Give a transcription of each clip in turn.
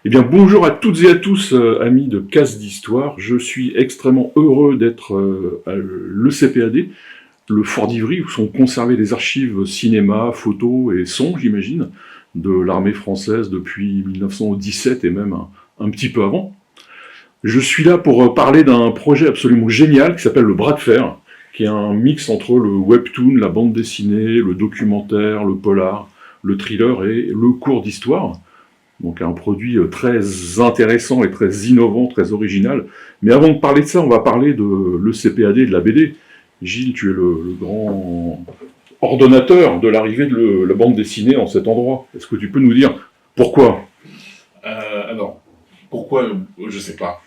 Eh bien, bonjour à toutes et à tous, amis de Casse d'Histoire. Je suis extrêmement heureux d'être à l'ECPAD, le Fort d'Ivry, où sont conservées les archives cinéma, photos et sons, j'imagine, de l'armée française depuis 1917 et même un petit peu avant. Je suis là pour parler d'un projet absolument génial qui s'appelle le Bras de Fer, qui est un mix entre le webtoon, la bande dessinée, le documentaire, le polar, le thriller et le cours d'histoire. Donc un produit très intéressant et très innovant, très original. Mais avant de parler de ça, on va parler de l'ECPAD, de la BD. Gilles, tu es le grand ordonnateur de l'arrivée de la bande dessinée en cet endroit. Est-ce que tu peux nous dire pourquoi? Alors, pourquoi je sais pas.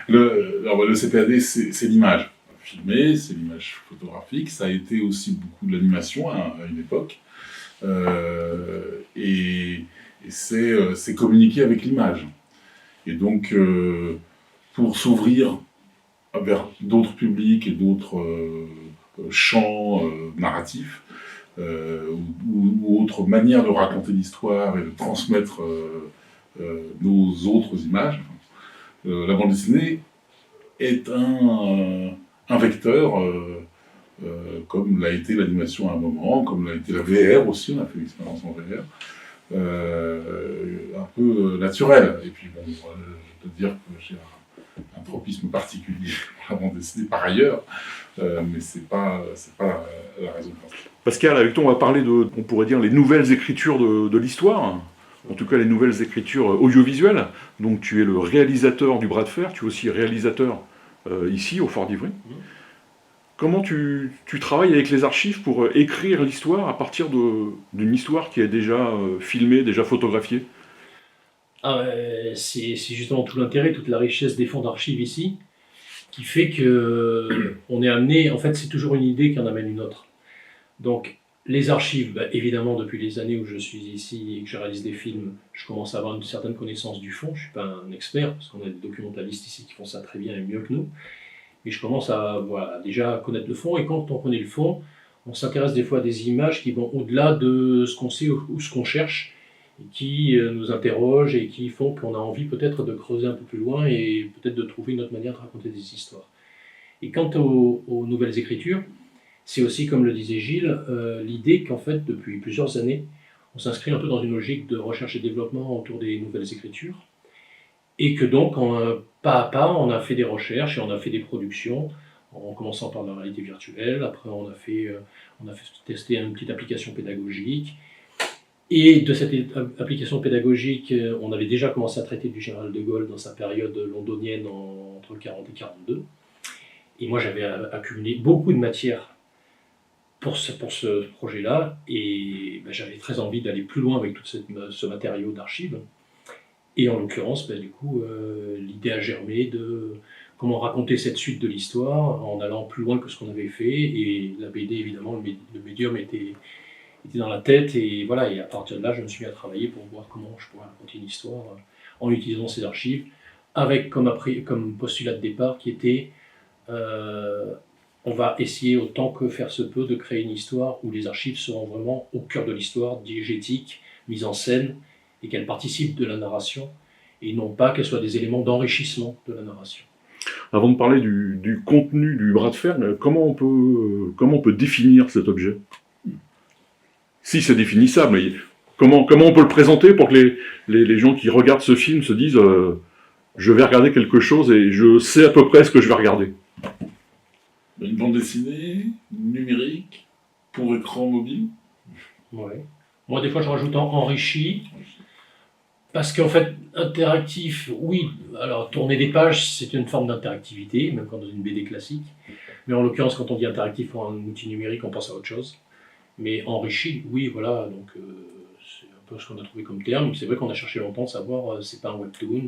Le CPAD, c'est l'image filmée, c'est l'image photographique. Ça a été aussi beaucoup de l'animation à une époque. Et c'est communiquer avec l'image. Et donc, pour s'ouvrir vers d'autres publics et d'autres champs narratifs, ou autres manières de raconter l'histoire et de transmettre nos autres images, la bande dessinée est un vecteur, comme l'a été l'animation à un moment, comme l'a été la VR aussi, on a fait l'expérience en VR, un peu naturel. Et puis bon, je peux te dire que j'ai un tropisme particulier pour la bande dessinée par ailleurs, mais c'est pas la raison principale. Pascal, avec toi, on va parler de, on pourrait dire, les nouvelles écritures de l'histoire, en tout cas les nouvelles écritures audiovisuelles. Donc tu es le réalisateur du Bras de Fer, tu es aussi réalisateur ici au Fort d'Ivry. Comment tu travailles avec les archives pour écrire l'histoire à partir d'une histoire qui est déjà filmée, déjà photographiée? C'est justement tout l'intérêt, toute la richesse des fonds d'archives ici, qui fait que on est amené, en fait c'est toujours une idée qui en amène une autre. Donc les archives, évidemment depuis les années où je suis ici et que je réalise des films, je commence à avoir une certaine connaissance du fond, je ne suis pas un expert, parce qu'on a des documentalistes ici qui font ça très bien et mieux que nous, mais je commence à déjà connaître le fond, et quand on connaît le fond, on s'intéresse des fois à des images qui vont au-delà de ce qu'on sait ou ce qu'on cherche, et qui nous interrogent et qui font qu'on a envie peut-être de creuser un peu plus loin et peut-être de trouver une autre manière de raconter des histoires. Et quant aux nouvelles écritures, c'est aussi, comme le disait Gilles, l'idée qu'en fait, depuis plusieurs années, on s'inscrit un peu dans une logique de recherche et développement autour des nouvelles écritures, et que donc, pas à pas, on a fait des recherches et on a fait des productions, en commençant par la réalité virtuelle. Après, on a fait tester une petite application pédagogique. Et de cette application pédagogique, on avait déjà commencé à traiter du général de Gaulle dans sa période londonienne entre le 40 et 42. Et moi, j'avais accumulé beaucoup de matière pour ce projet-là, et j'avais très envie d'aller plus loin avec tout ce matériau d'archives. Et en l'occurrence, du coup, l'idée a germé de comment raconter cette suite de l'histoire en allant plus loin que ce qu'on avait fait. Et la BD, évidemment, le médium était dans la tête. Et voilà, et à partir de là, je me suis mis à travailler pour voir comment je pourrais raconter une histoire en utilisant ces archives, avec comme postulat de départ qui était on va essayer autant que faire se peut de créer une histoire où les archives seront vraiment au cœur de l'histoire, diégétique, mise en scène, et qu'elles participent de la narration, et non pas qu'elles soient des éléments d'enrichissement de la narration. Avant de parler du contenu du Bras de Fer, comment on peut définir cet objet? Si c'est définissable, mais comment on peut le présenter pour que les gens qui regardent ce film se disent je vais regarder quelque chose et je sais à peu près ce que je vais regarder? Une bande dessinée, numérique, pour écran mobile. Ouais. Moi, des fois, je rajoute enrichi, parce qu'en fait, interactif, oui, alors tourner des pages, c'est une forme d'interactivité, même quand dans une BD classique. Mais en l'occurrence, quand on dit interactif pour un outil numérique, on pense à autre chose. Mais enrichi, oui, voilà, donc c'est un peu ce qu'on a trouvé comme terme. C'est vrai qu'on a cherché longtemps de savoir, c'est pas un webtoon,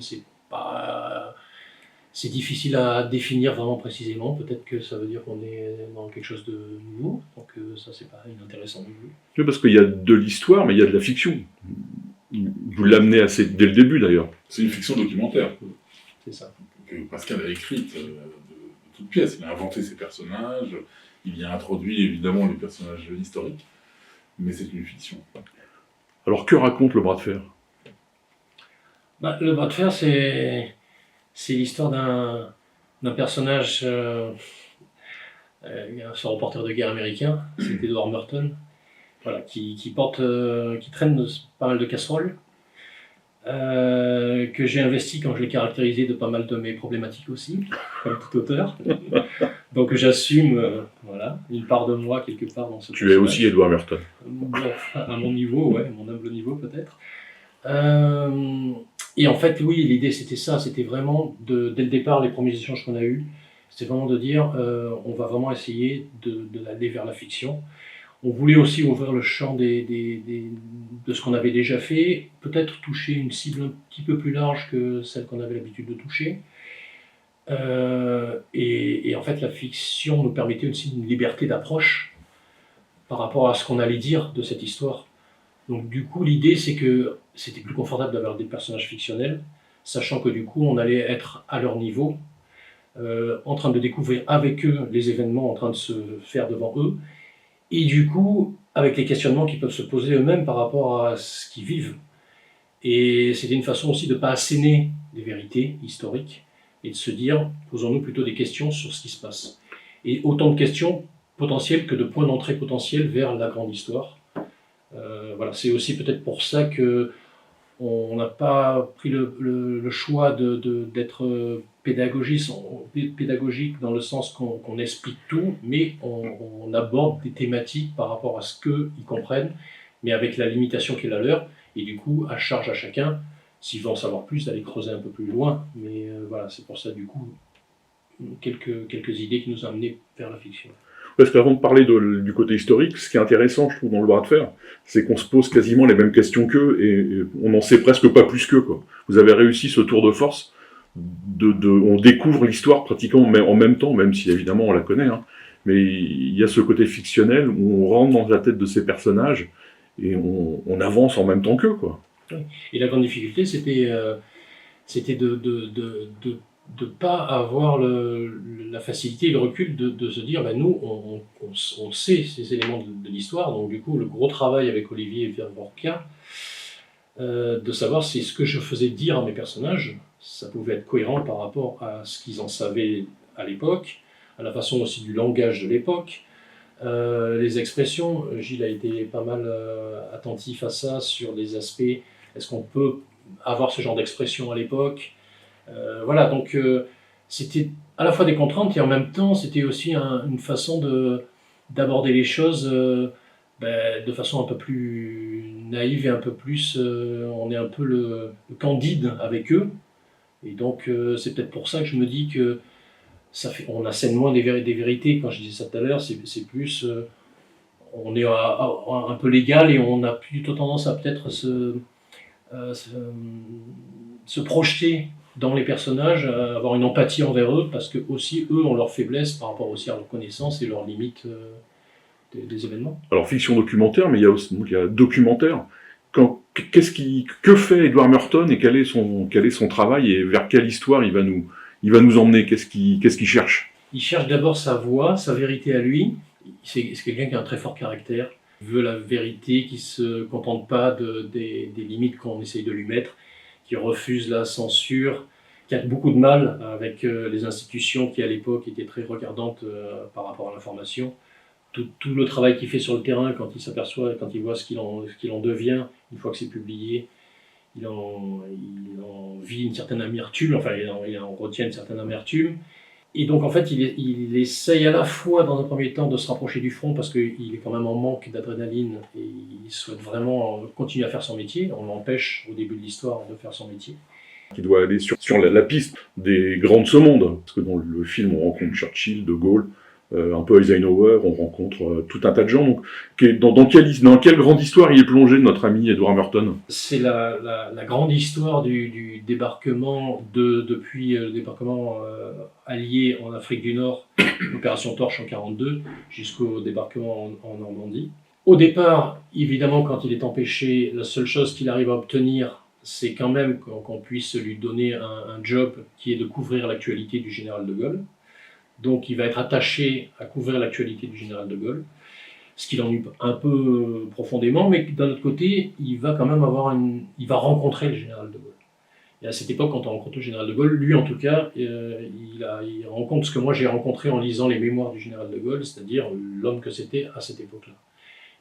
c'est difficile à définir vraiment précisément. Peut-être que ça veut dire qu'on est dans quelque chose de nouveau, donc ça c'est pas inintéressant non plus. Oui, parce qu'il y a de l'histoire, mais il y a de la fiction. Vous l'amenez dès le début d'ailleurs. C'est une fiction documentaire. C'est ça. Que Pascal a écrite de toutes pièces. Il a inventé ses personnages, il y a introduit évidemment les personnages historiques, mais c'est une fiction. Alors que raconte le Bras de Fer? Le bras de fer, c'est l'histoire d'un personnage, ce reporter de guerre américain, c'est Edward Merton, voilà, qui traîne pas mal de casseroles, que j'ai investi quand je l'ai caractérisé de pas mal de mes problématiques aussi, comme tout auteur. Donc j'assume voilà, une part de moi quelque part dans ce Tu es aussi Edward Merton. Bon, à mon niveau, ouais, mon humble niveau peut-être. Et en fait, oui, l'idée c'était ça, c'était vraiment, dès le départ, les premiers échanges qu'on a eus, c'était vraiment de dire, on va vraiment essayer d'aller vers la fiction. On voulait aussi ouvrir le champ de ce qu'on avait déjà fait, peut-être toucher une cible un petit peu plus large que celle qu'on avait l'habitude de toucher. Et en fait, la fiction nous permettait aussi une liberté d'approche par rapport à ce qu'on allait dire de cette histoire. Donc du coup, l'idée, c'est que c'était plus confortable d'avoir des personnages fictionnels, sachant que du coup, on allait être à leur niveau, en train de découvrir avec eux les événements en train de se faire devant eux, et du coup, avec les questionnements qui peuvent se poser eux-mêmes par rapport à ce qu'ils vivent. Et c'était une façon aussi de ne pas asséner des vérités historiques, et de se dire, posons-nous plutôt des questions sur ce qui se passe. Et autant de questions potentielles que de points d'entrée potentiels vers la grande histoire. Voilà, c'est aussi peut-être pour ça que on n'a pas pris le choix d'être pédagogique dans le sens qu'on explique tout, mais on aborde des thématiques par rapport à ce qu'ils comprennent, mais avec la limitation qui est la leur, et du coup, à charge à chacun, s'ils veulent en savoir plus, d'aller creuser un peu plus loin. Mais voilà, c'est pour ça, du coup, quelques idées qui nous ont amenés vers la fiction. Parce qu'avant de parler du côté historique, ce qui est intéressant, je trouve, dans le bras de fer, c'est qu'on se pose quasiment les mêmes questions qu'eux, et on n'en sait presque pas plus qu'eux, quoi. Vous avez réussi ce tour de force, on découvre l'histoire pratiquement en même temps, même si évidemment on la connaît, hein, mais il y a ce côté fictionnel où on rentre dans la tête de ces personnages, et on avance en même temps qu'eux, quoi. Et la grande difficulté, c'était de pas avoir la facilité et le recul de se dire, ben nous, on sait ces éléments de l'histoire, donc du coup, le gros travail avec Olivier Verborca, de savoir si ce que je faisais dire à mes personnages, ça pouvait être cohérent par rapport à ce qu'ils en savaient à l'époque, à la façon aussi du langage de l'époque, les expressions. Gilles a été pas mal attentif à ça, sur les aspects, est-ce qu'on peut avoir ce genre d'expression à l'époque. Voilà, donc c'était à la fois des contraintes et en même temps c'était aussi une façon d'aborder les choses de façon un peu plus naïve et un peu plus, on est un peu le candide avec eux, et donc c'est peut-être pour ça que je me dis que on assène moins des vérités. Quand je disais ça tout à l'heure, c'est plus on est un peu légal et on a plutôt tendance à peut-être se projeter dans les personnages, avoir une empathie envers eux, parce que aussi eux ont leurs faiblesses par rapport aussi à leurs connaissances et leurs limites des événements. Alors fiction documentaire, mais il y a documentaire. Que fait Edward Merton et quel est son travail et vers quelle histoire il va nous emmener? Qu'est-ce qu'il cherche? Il cherche d'abord sa voix, sa vérité à lui. C'est quelqu'un qui a un très fort caractère. Il veut la vérité, qui ne se contente pas des limites qu'on essaye de lui mettre, qui refuse la censure, qui a beaucoup de mal avec les institutions qui à l'époque étaient très regardantes par rapport à l'information. Tout le travail qu'il fait sur le terrain, quand il s'aperçoit, quand il voit ce qu'il en devient, une fois que c'est publié, il en vit une certaine amertume, enfin il en retient une certaine amertume. Et donc en fait il essaye à la fois dans un premier temps de se rapprocher du front, parce qu'il est quand même en manque d'adrénaline et il souhaite vraiment continuer à faire son métier. On l'empêche au début de l'histoire de faire son métier. Qui doit aller sur la piste des grands de ce monde, parce que dans le film on rencontre Churchill, De Gaulle, un peu Eisenhower, on rencontre tout un tas de gens. Donc, dans quelle grande histoire il est plongé notre ami Edward Merton? C'est la grande histoire du débarquement depuis le débarquement allié en Afrique du Nord, l'opération Torche en 1942, jusqu'au débarquement en Normandie. Au départ, évidemment, quand il est empêché, la seule chose qu'il arrive à obtenir, c'est quand même qu'on puisse lui donner un job qui est de couvrir l'actualité du général de Gaulle. Donc il va être attaché à couvrir l'actualité du général de Gaulle, ce qui l'ennuie un peu profondément, mais d'un autre côté, il va quand même il va rencontrer le général de Gaulle. Et à cette époque, quand on rencontre le général de Gaulle, lui en tout cas, il rencontre ce que moi j'ai rencontré en lisant les mémoires du général de Gaulle, c'est-à-dire l'homme que c'était à cette époque-là.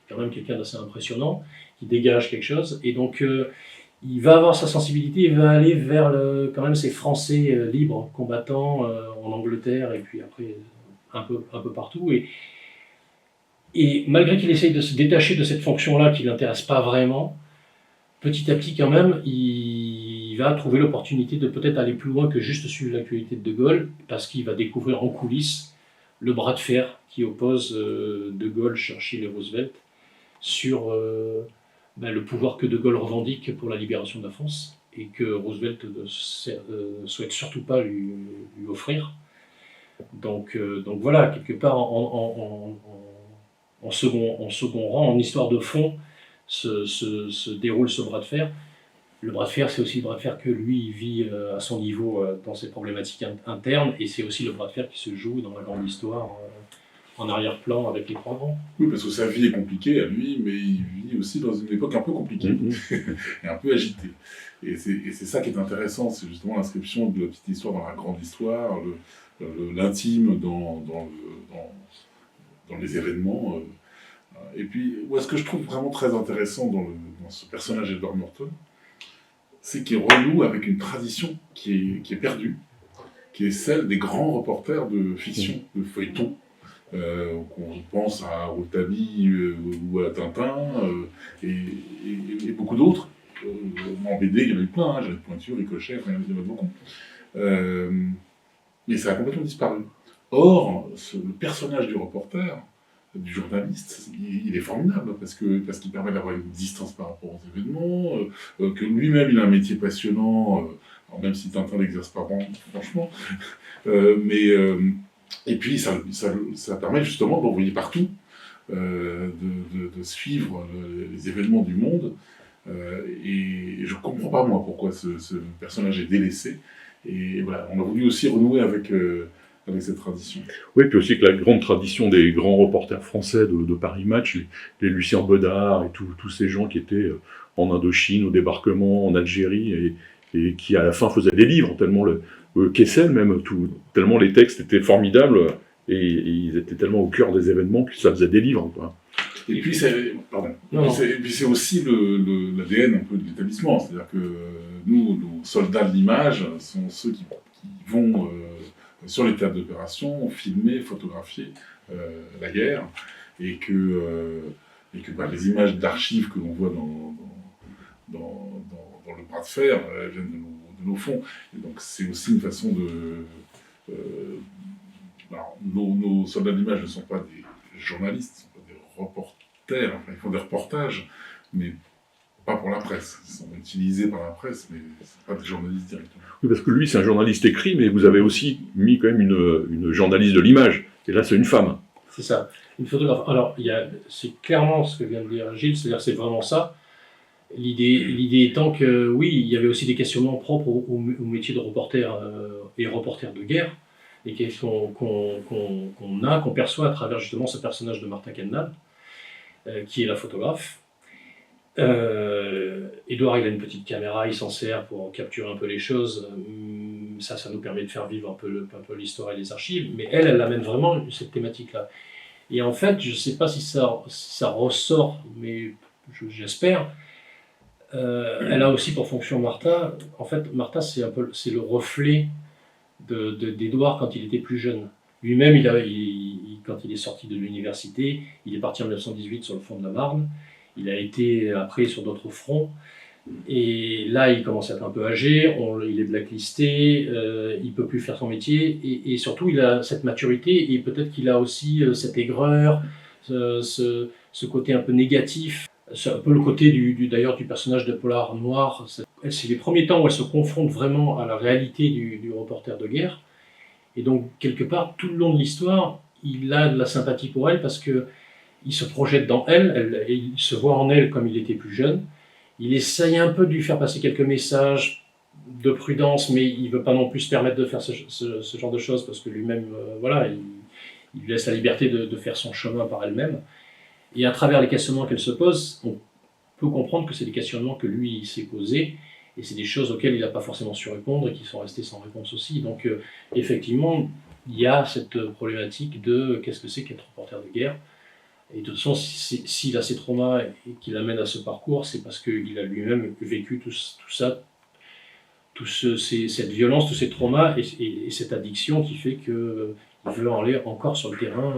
Quand même quelqu'un d'assez impressionnant, qui dégage quelque chose, et donc il va avoir sa sensibilité, il va aller vers quand même ces Français libres, combattants en Angleterre, et puis après un peu partout. Et malgré qu'il essaye de se détacher de cette fonction-là qui ne l'intéresse pas vraiment, petit à petit quand même, il va trouver l'opportunité de peut-être aller plus loin que juste suivre l'actualité de De Gaulle, parce qu'il va découvrir en coulisses le bras de fer qui oppose De Gaulle, Churchill et Roosevelt sur le pouvoir que De Gaulle revendique pour la libération de la France et que Roosevelt ne souhaite surtout pas lui offrir. Donc voilà, quelque part en second rang, en histoire de fond, se déroule ce bras de fer. Le bras de fer, c'est aussi le bras de fer que lui vit à son niveau dans ses problématiques internes, et c'est aussi le bras de fer qui se joue dans la grande histoire en arrière-plan avec les trois grands. Oui, parce que sa vie est compliquée à lui, mais il vit aussi dans une époque un peu compliquée et un peu agitée. Et c'est ça qui est intéressant, c'est justement l'inscription de la petite histoire dans la grande histoire, l'intime dans les événements. Et puis, ce que je trouve vraiment très intéressant dans ce personnage Edward Norton, c'est qu'il renoue avec une tradition qui est perdue, qui est celle des grands reporters de fiction, de feuilleton. On pense à Rouletabille ou à Tintin et beaucoup d'autres. En BD, il y en a eu plein, Jeannette Pointure, Ricochet, il y en a beaucoup. Mais ça a complètement disparu. Or, le personnage du reporter, du journaliste, il est formidable parce qu'il permet d'avoir une distance par rapport aux événements, que lui-même il a un métier passionnant, alors même si Tintin n'exerce pas franchement, et puis ça permet justement d'envoyer partout, de suivre les événements du monde, et je ne comprends pas moi pourquoi ce personnage est délaissé, et voilà, on a voulu aussi renouer avec cette tradition. Oui, puis aussi que la grande tradition des grands reporters français de Paris Match, les Lucien Bedard et tous ces gens qui étaient en Indochine, au débarquement, en Algérie, et qui à la fin faisaient des livres, tellement Kessel même, tellement les textes étaient formidables, et ils étaient tellement au cœur des événements que ça faisait des livres, quoi. Et puis c'est aussi l'ADN un peu de l'établissement, c'est-à-dire que nous, nos soldats de l'image, sont ceux qui vont sur les théâtres d'opération, filmer, photographier la guerre, et que les images d'archives que l'on voit dans le bras de fer viennent de nos fonds. Et donc c'est aussi une façon de... nos soldats de l'image ne sont pas des journalistes, ne sont pas des reporters, enfin, ils font des reportages, mais pas pour la presse. Ils sont utilisés par la presse, mais ce pas des journalistes directement. Oui, parce que lui, c'est un journaliste écrit, mais vous avez aussi mis quand même une journaliste de l'image. Et là, c'est une femme. C'est ça, une photographe. Alors, c'est clairement ce que vient de dire Gilles, c'est-à-dire c'est vraiment ça. L'idée étant que, oui, il y avait aussi des questionnements propres au métier de reporter et reporter de guerre, et qu'on perçoit à travers justement ce personnage de Martin Kendall, qui est la photographe. Édouard, il a une petite caméra, il s'en sert pour capturer un peu les choses. Ça nous permet de faire vivre un peu l'histoire et les archives, mais elle amène vraiment cette thématique-là. Et en fait, je ne sais pas si ça ressort, mais j'espère. Elle a aussi pour fonction Martha. En fait, Martha, c'est le reflet d'Édouard quand il était plus jeune. Lui-même, quand il est sorti de l'université, il est parti en 1918 sur le front de la Marne. Il a été après sur d'autres fronts. Et là, il commence à être un peu âgé, il est blacklisté, il ne peut plus faire son métier. Et surtout, il a cette maturité et peut-être qu'il a aussi cette aigreur, ce côté un peu négatif. C'est un peu le côté d'ailleurs du personnage de Polar Noir. C'est les premiers temps où elle se confronte vraiment à la réalité du reporter de guerre. Et donc, quelque part, tout le long de l'histoire, il a de la sympathie pour elle parce qu'il se projette dans elle, il se voit en elle comme il était plus jeune. Il essaye un peu de lui faire passer quelques messages de prudence, mais il ne veut pas non plus se permettre de faire ce genre de choses parce que lui-même, il lui laisse la liberté de faire son chemin par elle-même. Et à travers les questionnements qu'elle se pose, on peut comprendre que c'est des questionnements que lui s'est posés Et c'est des choses auxquelles il n'a pas forcément su répondre et qui sont restées sans réponse aussi. Donc effectivement, il y a cette problématique de qu'est-ce que c'est qu'être reporter de guerre. Et de toute façon, s'il a ces traumas et qu'il l'amène à ce parcours, c'est parce qu'il a lui-même vécu tout ça, cette violence, tous ces traumas et cette addiction qui fait qu'il veut aller encore sur le terrain.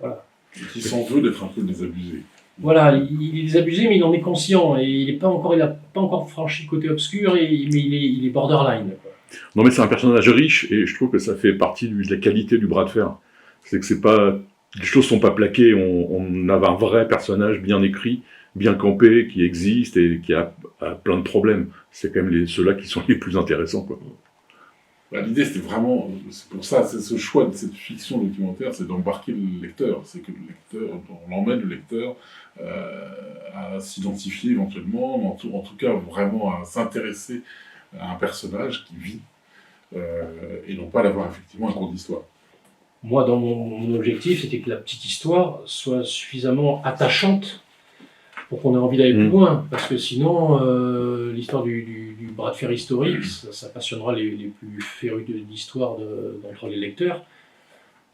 Voilà. Et qui s'en veut d'être un peu désabusé. Voilà, il est désabusé, mais il en est conscient et il n'a pas encore franchi le côté obscur, mais il est borderline, quoi. Non, mais c'est un personnage riche et je trouve que ça fait partie de la qualité du bras de fer. C'est que c'est pas, les choses sont pas plaquées. On a un vrai personnage bien écrit, bien campé, qui existe et qui a plein de problèmes. C'est quand même ceux-là qui sont les plus intéressants, quoi. Bah, l'idée, c'était vraiment, c'est pour ça, c'est ce choix de cette fiction documentaire, c'est d'embarquer le lecteur. C'est que le lecteur, on emmène le lecteur à s'identifier éventuellement, en tout cas vraiment à s'intéresser à un personnage qui vit, et non pas d'avoir effectivement un cours d'histoire. Moi, dans mon objectif, c'était que la petite histoire soit suffisamment attachante pour qu'on ait envie d'aller plus loin. Parce que sinon, l'histoire du bras de fer historique, ça passionnera les plus férus d'histoire d'entre les lecteurs.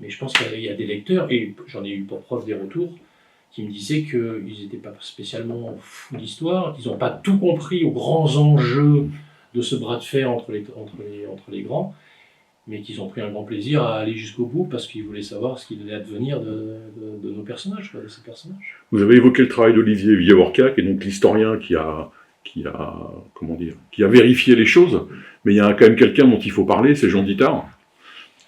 Mais je pense qu'il y a des lecteurs, et j'en ai eu pour preuve des retours, qui me disaient qu'ils n'étaient pas spécialement fous d'histoire, qu'ils n'ont pas tout compris aux grands enjeux de ce bras de fer entre les grands, mais qu'ils ont pris un grand plaisir à aller jusqu'au bout parce qu'ils voulaient savoir ce qu'il allait advenir de nos personnages, de ces personnages. Vous avez évoqué le travail d'Olivier Villavorca, qui est donc l'historien qui a vérifié les choses, mais il y a quand même quelqu'un dont il faut parler, c'est Jean Dittard.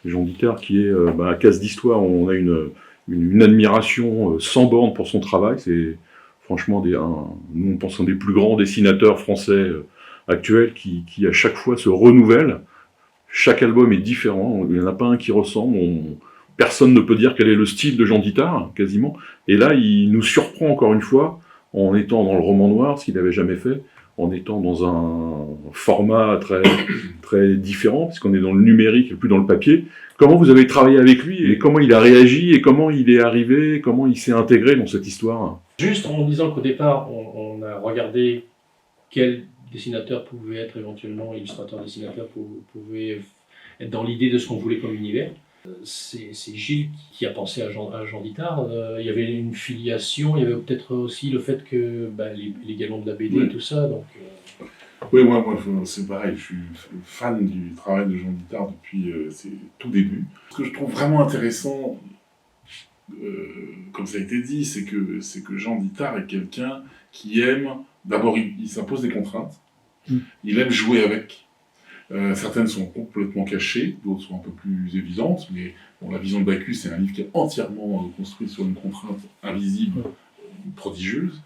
Jean Dittard qui est, à Cases d'Histoire, on a une admiration sans borne pour son travail. C'est franchement nous on pense un des plus grands dessinateurs français actuels qui à chaque fois se renouvelle. Chaque album est différent, il n'y en a pas un qui ressemble. Personne ne peut dire quel est le style de Jean Dittard, quasiment. Et là, il nous surprend encore une fois en étant dans le roman noir, ce qu'il n'avait jamais fait, en étant dans un format très, très différent, puisqu'on est dans le numérique et plus dans le papier. Comment vous avez travaillé avec lui et comment il a réagi et comment il est arrivé, comment il s'est intégré dans cette histoire? Juste en disant qu'au départ, on a regardé quel dessinateur pouvait être éventuellement, illustrateur-dessinateur pouvait être dans l'idée de ce qu'on voulait comme univers. C'est Gilles qui a pensé à Jean Dittard. Il y avait une filiation, il y avait peut-être aussi le fait que les galons de la BD et tout ça. Donc, Oui, moi c'est pareil, je suis fan du travail de Jean Dittard depuis ses tout débuts. Ce que je trouve vraiment intéressant, comme ça a été dit, c'est que Jean Dittard est quelqu'un qui aime, d'abord il s'impose des contraintes, il aime jouer avec. Certaines sont complètement cachées, d'autres sont un peu plus évidentes, mais La Vision de Bacchus, c'est un livre qui est entièrement construit sur une contrainte invisible, prodigieuse,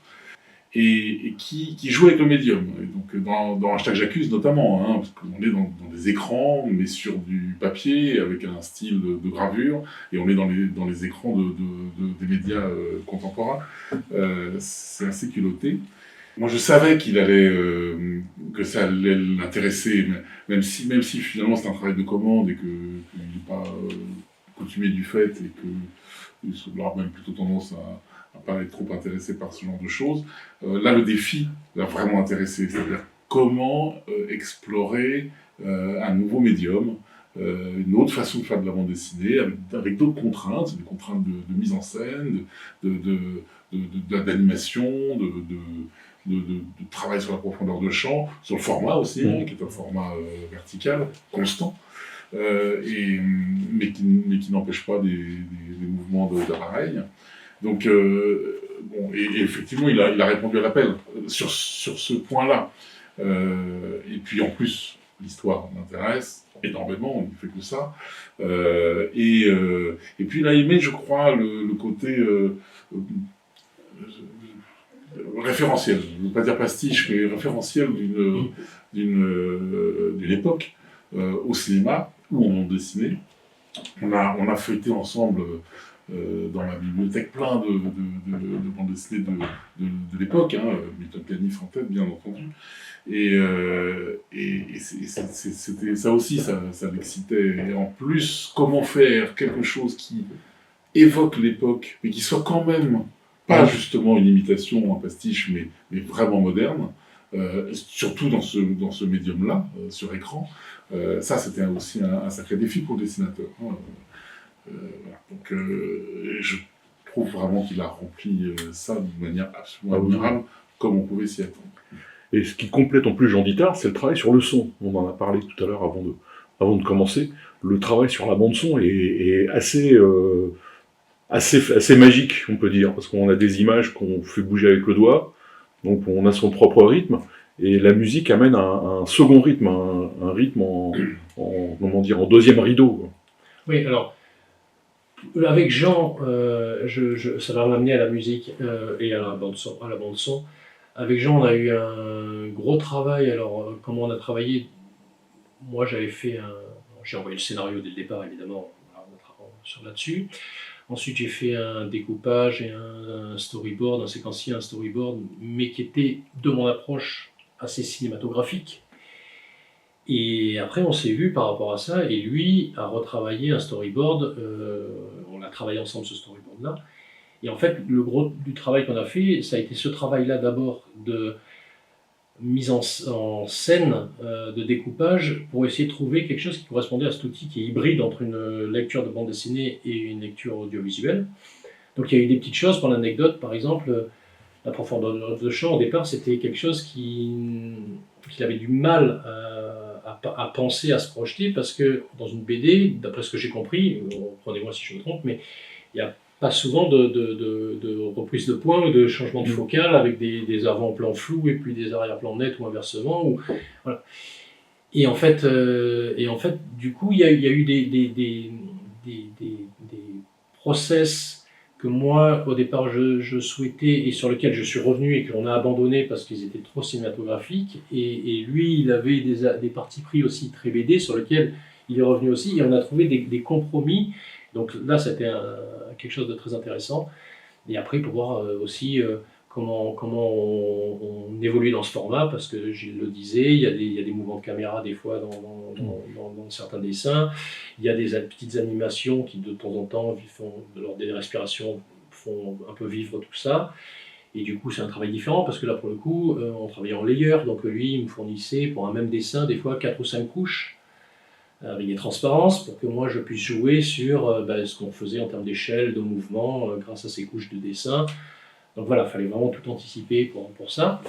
et qui joue avec le médium. Et donc dans Hashtag J'accuse notamment, parce qu'on est dans des écrans, mais sur du papier, avec un style de gravure, et on est dans les écrans des médias contemporains. C'est assez culotté. Moi, je savais que ça allait l'intéresser, même si finalement c'est un travail de commande et qu'il n'est pas coutumier du fait et qu'il aura même plutôt tendance à pas être trop intéressé par ce genre de choses. Là, le défi l'a vraiment intéressé, c'est-à-dire comment explorer un nouveau médium, une autre façon de faire de la bande dessinée, avec d'autres contraintes, des contraintes de mise en scène, d'animation, de travail sur la profondeur de champ, sur le format aussi, qui est un format vertical, constant, mais qui n'empêche pas des mouvements d'appareil. Donc, et effectivement, il a répondu à l'appel sur ce point-là. Et puis en plus, l'histoire m'intéresse énormément, on ne fait que ça. Et puis il a aimé, je crois, le côté référentiel, je ne veux pas dire pastiche, mais référentiel d'une époque au cinéma où on dessinait. On a feuilleté ensemble dans la bibliothèque plein de bandes dessinées de l'époque, Milton Caniff en tête, bien entendu. Et c'était ça aussi, ça l'excitait. Et en plus, comment faire quelque chose qui évoque l'époque, mais qui soit quand même pas justement une imitation, un pastiche, mais vraiment moderne. surtout dans ce médium-là, sur écran. Ça, c'était aussi un sacré défi pour le dessinateur. Hein. Voilà. Donc, je trouve vraiment qu'il a rempli ça de manière absolument admirable, comme on pouvait s'y attendre. Et ce qui complète en plus Jean Dittard, c'est le travail sur le son. On en a parlé tout à l'heure avant de commencer. Le travail sur la bande-son est assez magique, on peut dire, parce qu'on a des images qu'on fait bouger avec le doigt, donc on a son propre rythme, et la musique amène un second rythme, un rythme en deuxième rideau. Oui, alors, avec Jean, ça va m'amener à la musique et à la bande-son. Avec Jean, on a eu un gros travail. Alors, comment on a travaillé? Moi, j'ai envoyé le scénario dès le départ, évidemment, là-dessus. Ensuite, j'ai fait un découpage et un storyboard, un séquencier, un storyboard, mais qui était, de mon approche, assez cinématographique. Et après, on s'est vu par rapport à ça, et lui a retravaillé un storyboard. On a travaillé ensemble ce storyboard-là. Et en fait, le gros du travail qu'on a fait, ça a été ce travail-là d'abord de mise en scène, de découpage, pour essayer de trouver quelque chose qui correspondait à cet outil qui est hybride entre une lecture de bande dessinée et une lecture audiovisuelle. Donc il y a eu des petites choses. Pour l'anecdote, par exemple, la profondeur de champ, au départ, c'était quelque chose qu'il avait du mal à penser, à se projeter, parce que dans une BD, d'après ce que j'ai compris, prenez-moi si je me trompe, mais il y a pas souvent de reprise de point ou de changement de focale avec des avant-plans flous et puis des arrière-plans nets ou inversement. Voilà. Et en fait, du coup, il y a eu des process que moi, au départ, je souhaitais et sur lesquels je suis revenu et que l'on a abandonné parce qu'ils étaient trop cinématographiques. Et lui, il avait des partis pris aussi très BD sur lesquels il est revenu aussi. Et on a trouvé des compromis. Donc là, c'était quelque chose de très intéressant. Et après, pour voir aussi comment on évolue dans ce format, parce que je le disais, il y a des mouvements de caméra des fois dans certains dessins. Il y a des petites animations qui, de temps en temps, lors des respirations, font un peu vivre tout ça. Et du coup, c'est un travail différent, parce que là, pour le coup, on travaillait en layer. Donc lui, il me fournissait, pour un même dessin, des fois 4 ou 5 couches, avec des transparences, pour que moi je puisse jouer sur ce qu'on faisait en termes d'échelle, de mouvement, grâce à ces couches de dessin. Donc voilà, il fallait vraiment tout anticiper pour ça.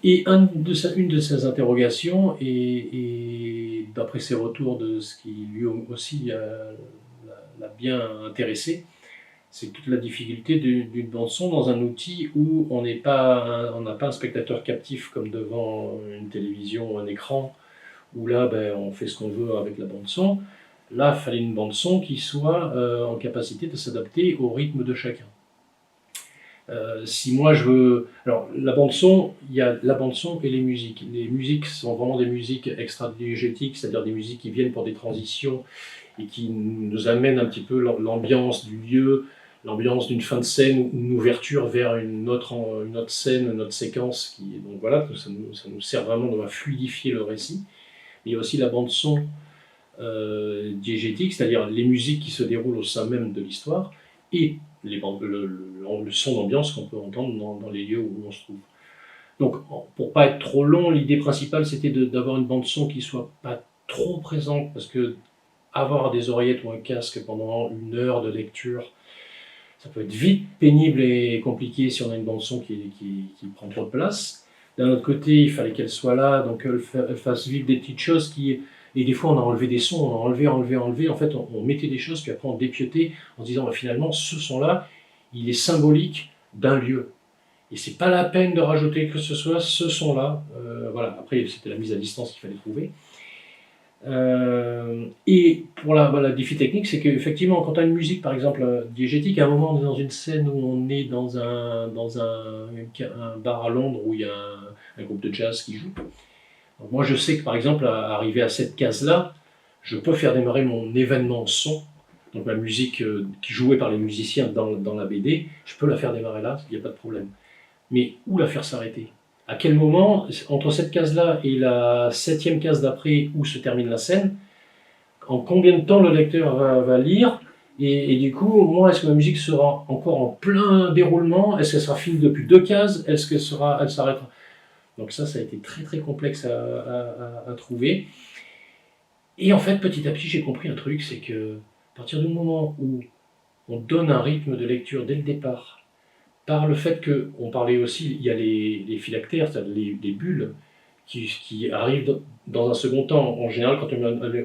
Et une de ces interrogations, et d'après ses retours de ce qui lui aussi l'a bien intéressé, c'est toute la difficulté d'une bande-son dans un outil où on n'a pas un spectateur captif comme devant une télévision ou un écran, où là, on fait ce qu'on veut avec la bande-son. Là, il fallait une bande-son qui soit en capacité de s'adapter au rythme de chacun. Si moi je veux... Alors, la bande-son, il y a la bande-son et les musiques. Les musiques sont vraiment des musiques extra-diégétiques, c'est-à-dire des musiques qui viennent pour des transitions et qui nous amènent un petit peu l'ambiance du lieu, l'ambiance d'une fin de scène ou une ouverture vers une autre scène, une autre séquence. Donc voilà, ça nous sert vraiment de fluidifier le récit. Il y a aussi la bande-son diégétique, c'est-à-dire les musiques qui se déroulent au sein même de l'histoire, et le son d'ambiance qu'on peut entendre dans les lieux où on se trouve. Donc, pour pas être trop long, l'idée principale, c'était d'avoir une bande-son qui soit pas trop présente, parce que avoir des oreillettes ou un casque pendant 1 heure de lecture, ça peut être vite pénible et compliqué si on a une bande-son qui prend trop de place. D'un autre côté, il fallait qu'elle soit là, donc elle fasse vivre des petites choses et des fois, on a enlevé des sons, on a enlevé. En fait, on mettait des choses, puis après, on dépiautait en se disant, finalement, ce son-là, il est symbolique d'un lieu. Et c'est pas la peine de rajouter que ce soit ce son-là. Voilà. Après, c'était la mise à distance qu'il fallait trouver. Et pour la défi technique, c'est qu'effectivement, quand on a une musique, par exemple, diégétique, à un moment, on est dans une scène où on est dans un bar à Londres où il y a un groupe de jazz qui joue. Donc moi, je sais que, par exemple, arrivé à cette case-là, je peux faire démarrer mon événement son, donc la musique qui jouait par les musiciens dans la BD, je peux la faire démarrer là, il n'y a pas de problème. Mais où la faire s'arrêter ? À quel moment, entre cette case-là et la 7e case d'après, où se termine la scène, en combien de temps le lecteur va lire, et du coup, moi, est-ce que ma musique sera encore en plein déroulement ? Est-ce qu'elle sera finie depuis 2 cases ? Est-ce qu'elle s'arrêtera ? Donc ça a été très très complexe à trouver. Et en fait, petit à petit, j'ai compris un truc, c'est que à partir du moment où on donne un rythme de lecture dès le départ, par le fait qu'on parlait aussi, il y a les phylactères, c'est-à-dire les bulles, qui arrivent dans un second temps. En général, quand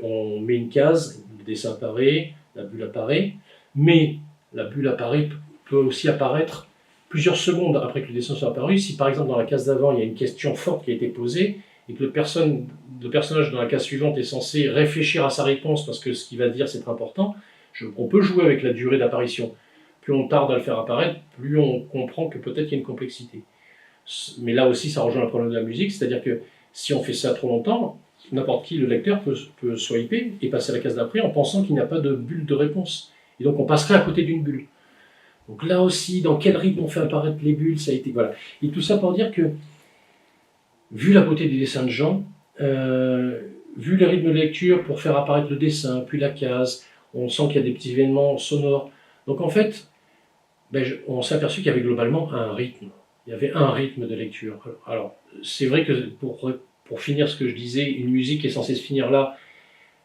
on met une case, le dessin apparaît, la bulle apparaît, mais la bulle peut aussi apparaître plusieurs secondes après que le dessin soit apparu. Si par exemple dans la case d'avant, il y a une question forte qui a été posée, et que le personnage dans la case suivante est censé réfléchir à sa réponse parce que ce qu'il va dire c'est très important, on peut jouer avec la durée d'apparition. Plus on tarde à le faire apparaître, plus on comprend que peut-être il y a une complexité. Mais là aussi, ça rejoint le problème de la musique, c'est-à-dire que si on fait ça trop longtemps, n'importe qui, le lecteur, peut swiper et passer à la case d'après en pensant qu'il n'y a pas de bulle de réponse. Et donc on passerait à côté d'une bulle. Donc là aussi, dans quel rythme on fait apparaître les bulles, ça a été... Voilà. Et tout ça pour dire que, vu la beauté des dessins de Jean, vu les rythmes de lecture pour faire apparaître le dessin, puis la case, on sent qu'il y a des petits événements sonores. Donc en fait, on s'est aperçu qu'il y avait globalement un rythme. Il y avait un rythme de lecture. Alors, c'est vrai que pour finir ce que je disais, une musique est censée se finir là.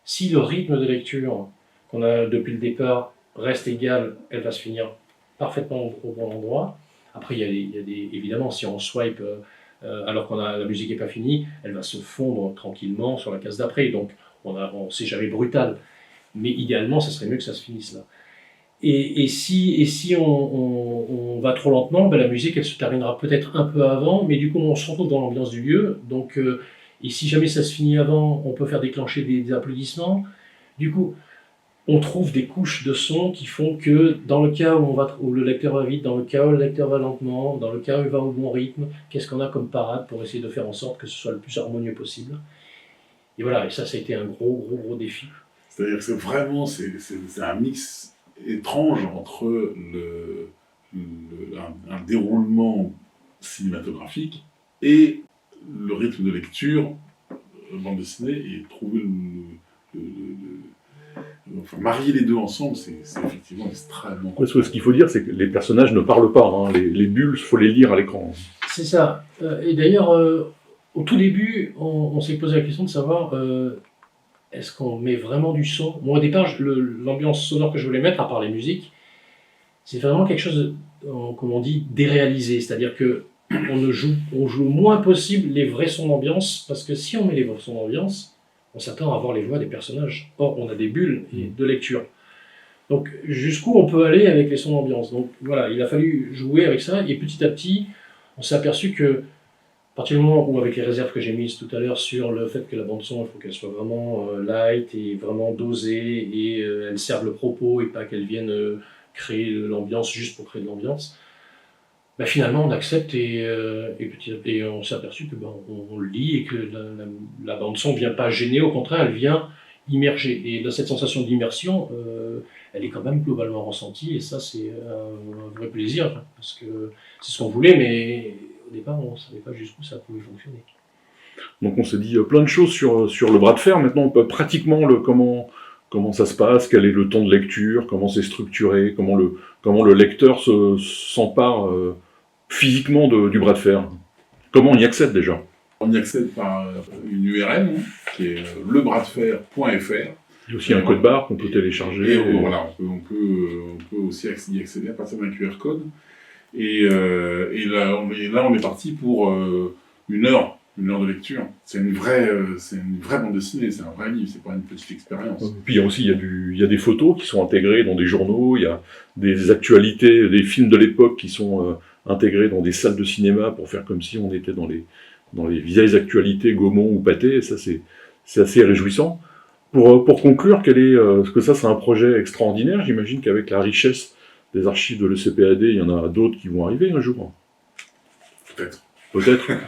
Si le rythme de lecture qu'on a depuis le départ reste égal, elle va se finir parfaitement au bon endroit. Après, évidemment, si on swipe alors que la musique n'est pas finie, elle va se fondre tranquillement sur la case d'après. Donc, c'est jamais brutal. Mais idéalement, ça serait mieux que ça se finisse là. Et si on va trop lentement, la musique elle se terminera peut-être un peu avant, mais du coup on se retrouve dans l'ambiance du lieu. Donc, et si jamais ça se finit avant, on peut faire déclencher des applaudissements. Du coup, on trouve des couches de son qui font que dans le cas où le lecteur va vite, dans le cas où le lecteur va lentement, dans le cas où il va au bon rythme, qu'est-ce qu'on a comme parade pour essayer de faire en sorte que ce soit le plus harmonieux possible. Et voilà, et ça a été un gros défi. C'est-à-dire que c'est un mix étrange entre un déroulement cinématographique et le rythme de lecture bande dessinée, et trouver enfin, marier les deux ensemble, c'est effectivement extrêmement compliqué. Ce qu'il faut dire, c'est que les personnages ne parlent pas, hein. Les bulles, il faut les lire à l'écran. C'est ça. Et d'ailleurs, au tout début, on s'est posé la question de savoir est-ce qu'on met vraiment du son. Moi, au départ, l'ambiance sonore que je voulais mettre, à part les musiques, c'est vraiment quelque chose, comme on dit, déréalisé. C'est-à-dire que on joue le moins possible les vrais sons d'ambiance, parce que si on met les vrais sons d'ambiance, on s'attend à voir les voix des personnages. Or, on a des bulles de lecture. Donc, jusqu'où on peut aller avec les sons d'ambiance. Donc, voilà, il a fallu jouer avec ça, et petit à petit, on s'est aperçu que, à partir du moment où, avec les réserves que j'ai mises tout à l'heure sur le fait que la bande-son, il faut qu'elle soit vraiment light et vraiment dosée, et elle serve le propos et pas qu'elle vienne créer l'ambiance juste pour créer de l'ambiance, finalement on accepte et on s'est aperçu que on le lit et que la bande-son ne vient pas gêner, au contraire, elle vient immerger. Et là, cette sensation d'immersion, elle est quand même globalement ressentie, et ça, c'est un vrai plaisir, parce que c'est ce qu'on voulait, mais au départ, on ne savait pas jusqu'où ça pouvait fonctionner. Donc on s'est dit plein de choses sur le bras de fer. Maintenant, pratiquement, comment ça se passe, quel est le temps de lecture, comment c'est structuré, comment le lecteur s'empare physiquement du bras de fer. Comment on y accède déjà? On y accède par une URL, qui est lebras-de-fer.fr. Il y a aussi un code barre qu'on peut télécharger. Et voilà, on peut aussi y accéder à partir d'un QR code. Et là, on est parti pour une heure de lecture. C'est une vraie bande dessinée, c'est un vrai livre, c'est pas une petite expérience. Puis il y a des photos qui sont intégrées dans des journaux, il y a des actualités, des films de l'époque qui sont intégrés dans des salles de cinéma pour faire comme si on était dans les vieilles actualités Gaumont ou Pathé, et ça c'est assez réjouissant. Pour conclure, est-ce que ça c'est un projet extraordinaire? J'imagine qu'avec la richesse des archives de l'ECPAD, il y en a d'autres qui vont arriver un jour. Peut-être.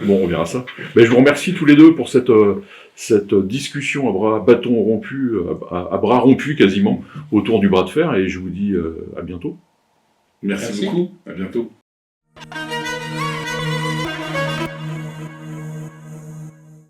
Bon, on verra ça. Je vous remercie tous les deux pour cette discussion à bras rompus quasiment, autour du bras de fer, et je vous dis à bientôt. Merci beaucoup, à bientôt.